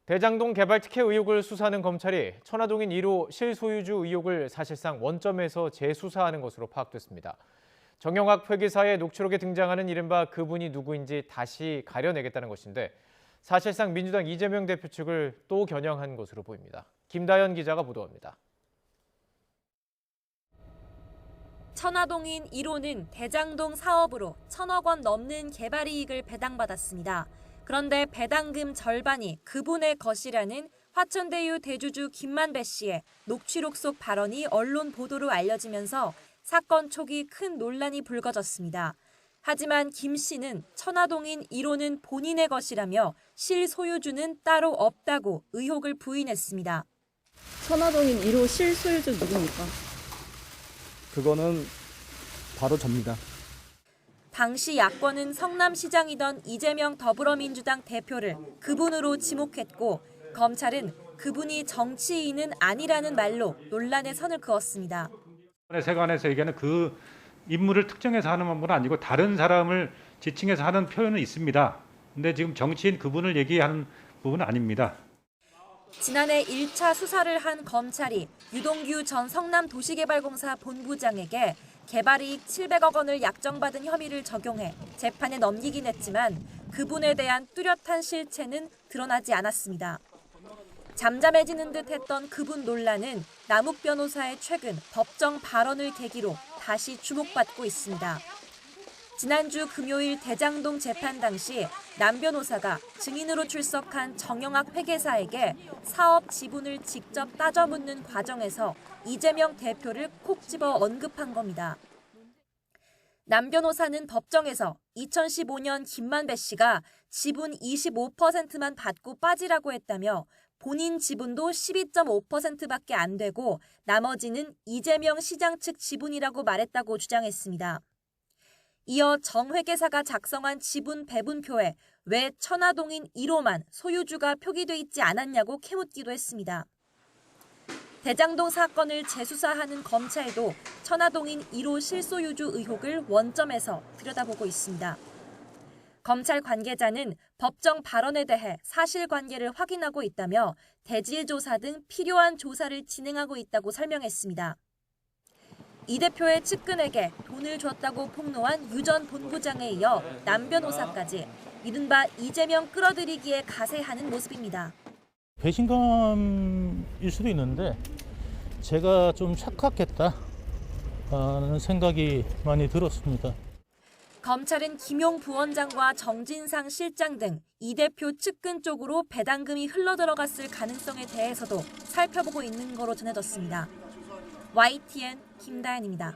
대장동 개발 특혜 의혹을 수사하는 검찰이 천화동인 1호 실소유주 의혹을 사실상 원점에서 재수사하는 것으로 파악됐습니다. 정영학 회계사의 녹취록에 등장하는 이른바 그분이 누구인지 다시 가려내겠다는 것인데 사실상 민주당 이재명 대표 측을 또 겨냥한 것으로 보입니다. 김다연 기자가 보도합니다. 천화동인 1호는 대장동 사업으로 1,000억 원 넘는 개발 이익을 배당받았습니다. 그런데 배당금 절반이 그분의 것이라는 화천대유 대주주 김만배 씨의 녹취록 속 발언이 언론 보도로 알려지면서 사건 초기 큰 논란이 불거졌습니다. 하지만 김 씨는 천화동인 1호는 본인의 것이라며 실소유주는 따로 없다고 의혹을 부인했습니다. 천화동인 1호 실소유주 누굽니까? 그거는 바로 접니다. 당시 야권은 성남시장이던 이재명 더불어민주당 대표를 그분으로 지목했고 검찰은 그분이 정치인은 아니라는 말로 논란의 선을 그었습니다. 세관에서 얘기하는 그 인물을 특정해서 하는 부분은 아니고 다른 사람을 지칭해서 하는 표현은 있습니다. 근데 지금 정치인 그분을 얘기하는 부분은 아닙니다. 지난해 1차 수사를 한 검찰이 유동규 전 성남도시개발공사 본부장에게 개발이익 700억 원을 약정받은 혐의를 적용해 재판에 넘기긴 했지만 그분에 대한 뚜렷한 실체는 드러나지 않았습니다. 잠잠해지는 듯 했던 그분 논란은 남욱 변호사의 최근 법정 발언을 계기로 다시 주목받고 있습니다. 지난주 금요일 대장동 재판 당시 남 변호사가 증인으로 출석한 정영학 회계사에게 사업 지분을 직접 따져 묻는 과정에서 이재명 대표를 콕 집어 언급한 겁니다. 남 변호사는 법정에서 2015년 김만배 씨가 지분 25%만 받고 빠지라고 했다며 본인 지분도 12.5%밖에 안 되고 나머지는 이재명 시장 측 지분이라고 말했다고 주장했습니다. 이어 정 회계사가 작성한 지분 배분표에 왜 천화동인 1호만 소유주가 표기돼 있지 않았냐고 캐묻기도 했습니다. 대장동 사건을 재수사하는 검찰도 천화동인 1호 실소유주 의혹을 원점에서 들여다보고 있습니다. 검찰 관계자는 법정 발언에 대해 사실관계를 확인하고 있다며 대질 조사 등 필요한 조사를 진행하고 있다고 설명했습니다. 이 대표의 측근에게 돈을 줬다고 폭로한 유 전 본부장에 이어 남 변호사까지 이른바 이재명 끌어들이기에 가세하는 모습입니다. 배신감일 수도 있는데 제가 좀 착각했다는 생각이 많이 들었습니다. 검찰은 김용 부원장과 정진상 실장 등 이 대표 측근 쪽으로 배당금이 흘러들어갔을 가능성에 대해서도 살펴보고 있는 거로 전해졌습니다. YTN 김다연입니다.